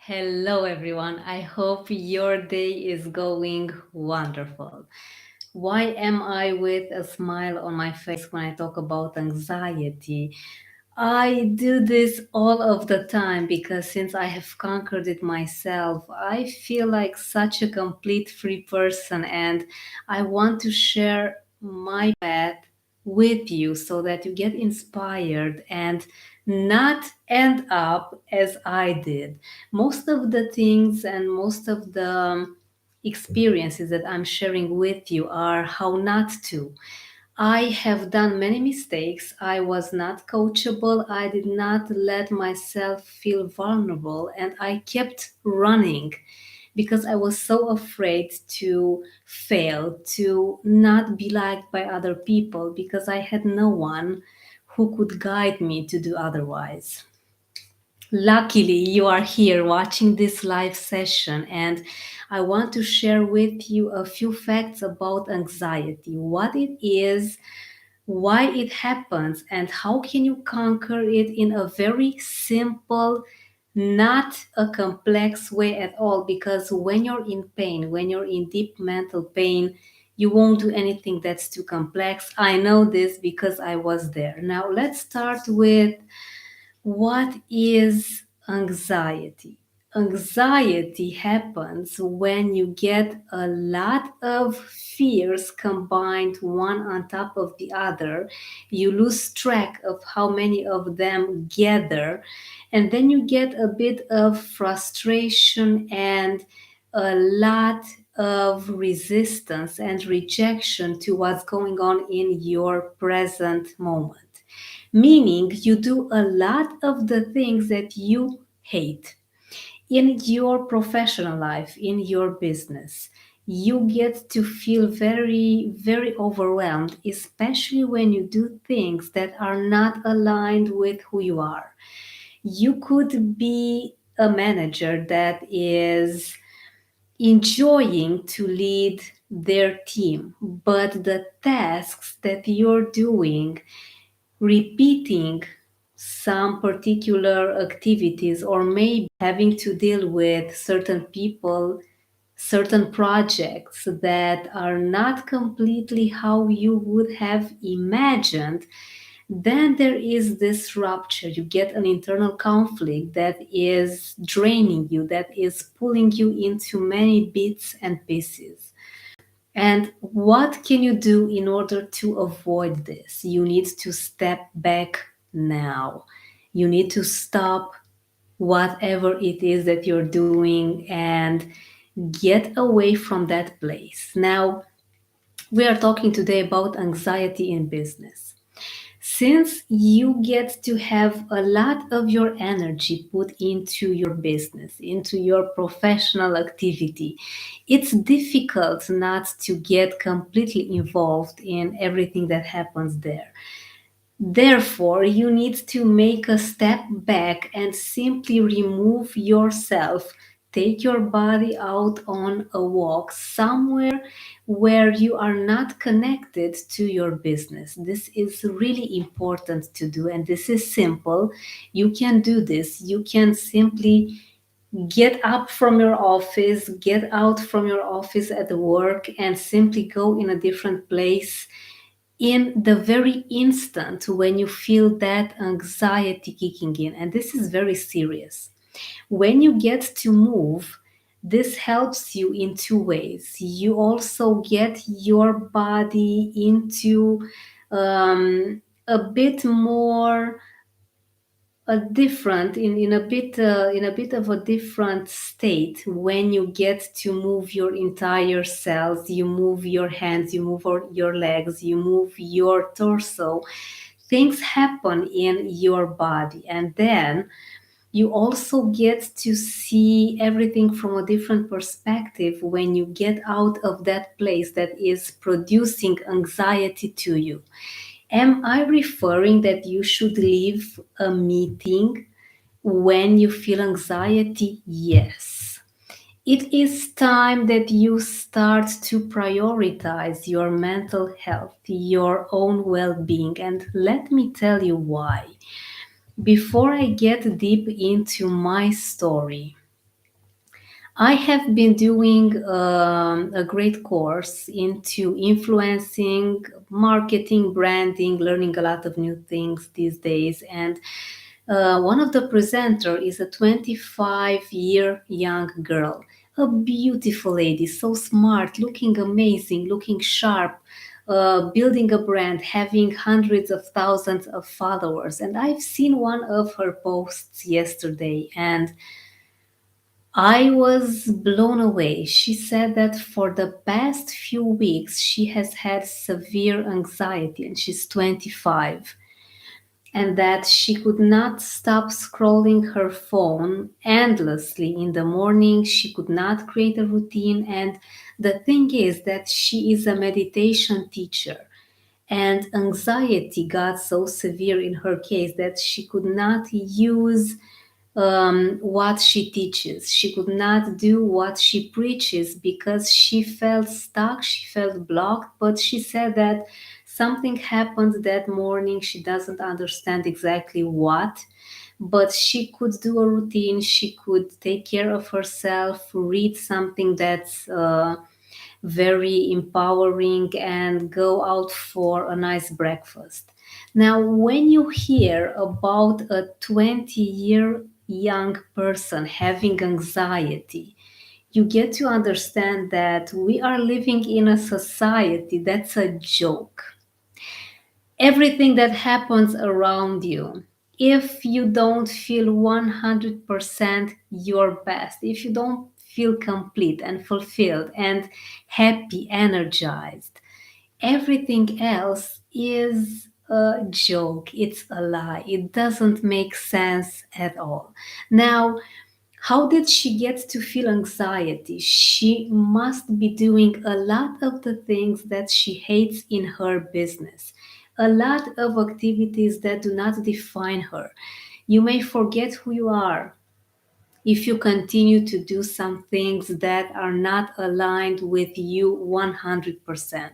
Hello, everyone. I hope your day is going wonderful. Why am I with a smile on my face when I talk about anxiety? I do this all of the time because since I have conquered it myself, I feel like such a complete free person and I want to share my path with you so that you get inspired and not end up as I did. Most of the things and most of the experiences that I'm sharing with you are how not to. I have done many mistakes. I was not coachable. I did not let myself feel vulnerable, and I kept running because I was so afraid to fail, to not be liked by other people, because I had no one who could guide me to do otherwise. Luckily, you are here watching this live session, and I want to share with you a few facts about anxiety, what it is, why it happens, and how can you conquer it in a very simple, not a complex way at all. Because when you're in pain, when you're in deep mental pain, you won't do anything that's too complex. I know this because I was there. Now let's start with what is anxiety? Anxiety happens when you get a lot of fears combined one on top of the other. You lose track of how many of them gather, and then you get a bit of frustration and a lot of resistance and rejection to what's going on in your present moment, meaning you do a lot of the things that you hate in your professional life, in your business. You get to feel very, very overwhelmed, especially when you do things that are not aligned with who you are. You could be a manager that is enjoying to lead their team, but the tasks that you're doing, repeating some particular activities, or maybe having to deal with certain people, certain projects that are not completely how you would have imagined, then there is this rupture. You get an internal conflict that is draining you, that is pulling you into many bits and pieces. And what can you do in order to avoid this? You need to step back now. You need to stop whatever it is that you're doing and get away from that place. Now, we are talking today about anxiety in business. Since you get to have a lot of your energy put into your business, into your professional activity, it's difficult not to get completely involved in everything that happens there. Therefore, you need to make a step back and simply remove yourself. Take your body out on a walk somewhere where you are not connected to your business. This is really important to do, and this is simple. You can do this. You can simply get up from your office, get out from your office at work, and simply go in a different place in the very instant when you feel that anxiety kicking in. And this is very serious. When you get to move, this helps you in two ways. You also get your body into a bit more a different in a bit of a different state when you get to move your entire cells. You move your hands, you move your legs, you move your torso. Things happen in your body, and then you also get to see everything from a different perspective when you get out of that place that is producing anxiety to you. Am I referring that you should leave a meeting when you feel anxiety? Yes. It is time that you start to prioritize your mental health, your own well being, and let me tell you why. Before I get deep into my story, I have been doing a great course into influencing, marketing, branding, learning a lot of new things these days. And one of the presenter is a 25-year young girl, a beautiful lady, so smart, looking amazing, looking sharp, building a brand, having hundreds of thousands of followers. And I've seen one of her posts yesterday, and I was blown away. She said that for the past few weeks she has had severe anxiety, and she's 25, and that she could not stop scrolling her phone endlessly in the morning. She could not create a routine. And the thing is that she is a meditation teacher. And anxiety got so severe in her case that she could not use what she teaches. She could not do what she preaches because she felt stuck, she felt blocked. But she said that something happened that morning. She doesn't understand exactly what, but she could do a routine. She could take care of herself, read something that's very empowering, and go out for a nice breakfast. Now, when you hear about a 20-year young person having anxiety, you get to understand that we are living in a society that's a joke. Everything that happens around you, if you don't feel 100% your best, if you don't feel complete and fulfilled and happy, energized, everything else is a joke. It's a lie. It doesn't make sense at all. Now, how did she get to feel anxiety? She must be doing a lot of the things that she hates in her business, a lot of activities that do not define her. You may forget who you are if you continue to do some things that are not aligned with you 100%.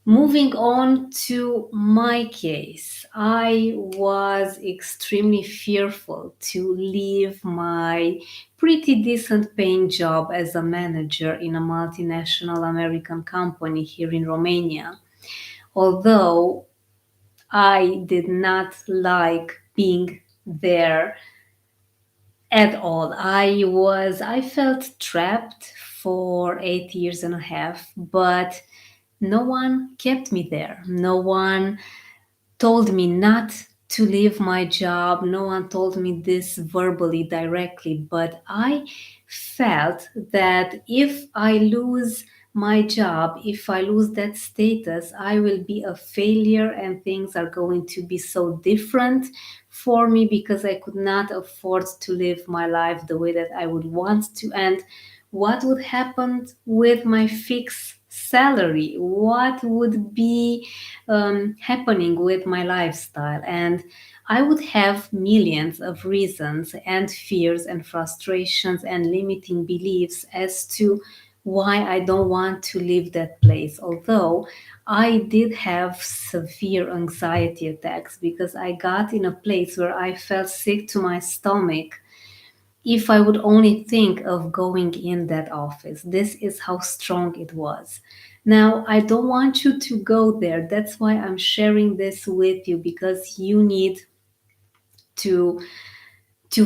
Moving on to my case, I was extremely fearful to leave my pretty decent paying job as a manager in a multinational American company here in Romania. Although I did not like being there at all. I felt trapped for 8 years and a half, but no one kept me there. No one told me not to leave my job. No one told me this verbally directly, but I felt that if I lose my job, if I lose that status, I will be a failure and things are going to be so different for me because I could not afford to live my life the way that I would want to. And what would happen with my fixed salary? What would be happening with my lifestyle? And I would have millions of reasons and fears and frustrations and limiting beliefs as to why I don't want to leave that place. Although I did have severe anxiety attacks because I got in a place where I felt sick to my stomach if I would only think of going in that office. This is how strong it was. Now, I don't want you to go there. That's why I'm sharing this with you, because you need to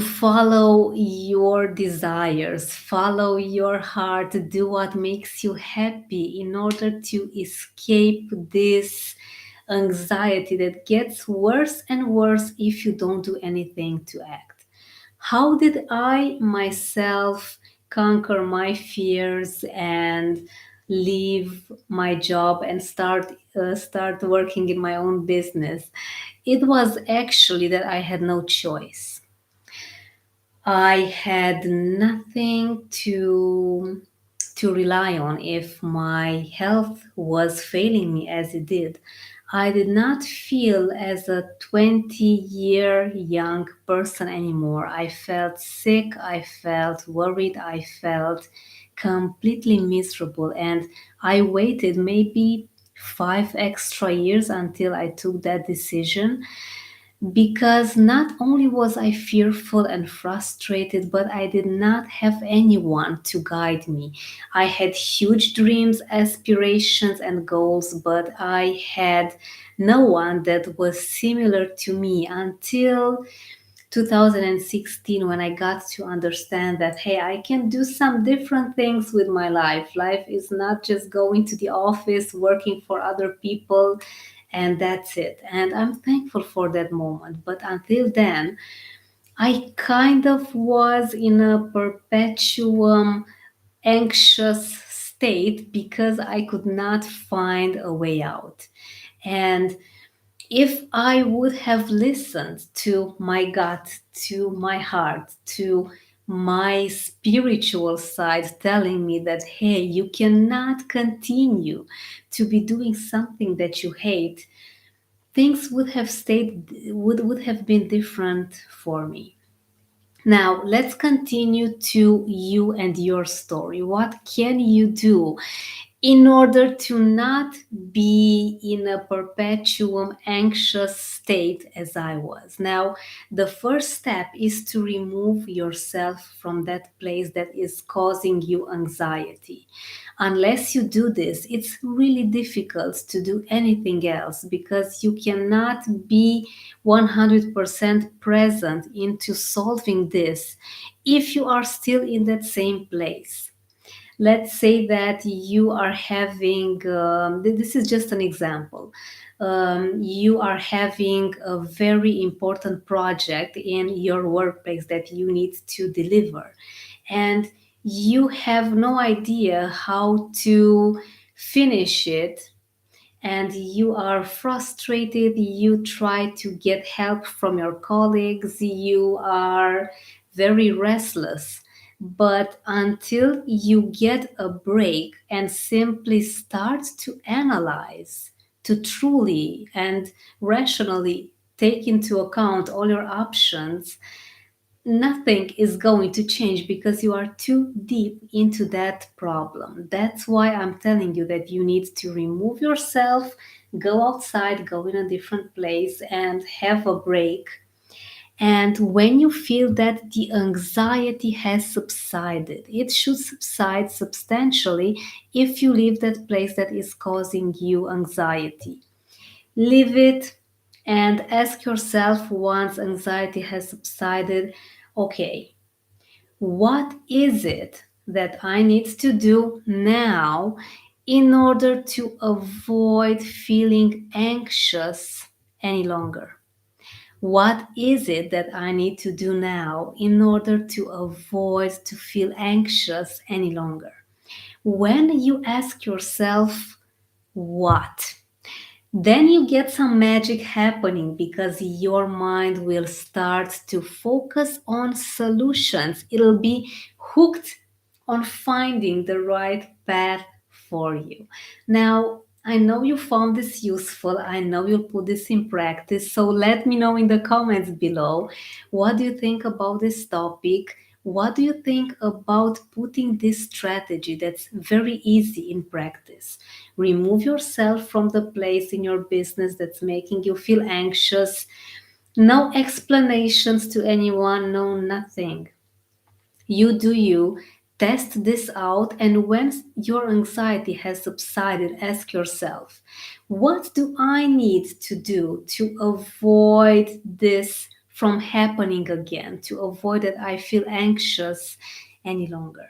follow your desires, follow your heart, do what makes you happy in order to escape this anxiety that gets worse and worse if you don't do anything to act. How did I myself conquer my fears and leave my job and start working in my own business? It was actually that I had no choice. I had nothing to rely on if my health was failing me as it did. I did not feel as a 20-year young person anymore. I felt sick, I felt worried, I felt completely miserable, and I waited maybe 5 extra years until I took that decision. because not only was I fearful and frustrated, but I did not have anyone to guide me. I had huge dreams, aspirations, and goals, but I had no one that was similar to me until 2016, when I got to understand that, hey, I can do some different things with my life. Life is not just going to the office, working for other people, and that's it. And I'm thankful for that moment. But until then, I kind of was in a perpetuum anxious state because I could not find a way out. And if I would have listened to my gut, to my heart, to my spiritual side telling me that, hey, you cannot continue to be doing something that you hate, things would have been different for me. Now, let's continue to you and your story. What can you do in order to not be in a perpetuum anxious state as I was? Now, the first step is to remove yourself from that place that is causing you anxiety. Unless you do this, it's really difficult to do anything else because you cannot be 100% present into solving this if you are still in that same place. Let's say that you are having, this is just an example. You are having a very important project in your workplace that you need to deliver, and you have no idea how to finish it, and you are frustrated, you try to get help from your colleagues, you are very restless. But until you get a break and simply start to analyze, to truly and rationally take into account all your options, nothing is going to change because you are too deep into that problem. That's why I'm telling you that you need to remove yourself, go outside, go in a different place, and have a break. And when you feel that the anxiety has subsided, it should subside substantially if you leave that place that is causing you anxiety. Leave it and ask yourself, once anxiety has subsided, okay, what is it that I need to do now in order to avoid feeling anxious any longer? What is it that I need to do now in order to avoid to feel anxious any longer? When you ask yourself what, then you get some magic happening because your mind will start to focus on solutions. It'll be hooked on finding the right path for you. Now, I know you found this useful. I know you'll put this in practice. So let me know in the comments below. What do you think about this topic? What do you think about putting this strategy that's very easy in practice? Remove yourself from the place in your business that's making you feel anxious. No explanations to anyone, no nothing. You do you. Test this out, and when your anxiety has subsided, ask yourself, what do I need to do to avoid this from happening again, to avoid that I feel anxious any longer?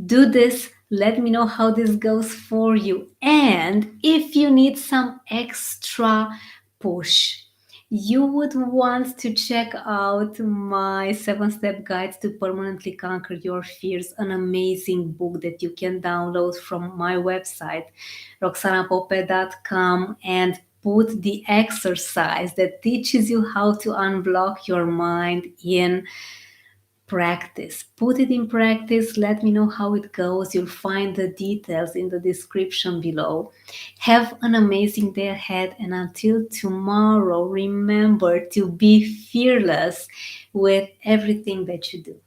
Do this. Let me know how this goes for you. And if you need some extra push, you would want to check out my 7-step guide to permanently conquer your fears, an amazing book that you can download from my website, roxanapope.com, and put the exercise that teaches you how to unblock your mind in practice. Put it in practice. Let me know how it goes. You'll find the details in the description below. Have an amazing day ahead, and until tomorrow, remember to be fearless with everything that you do.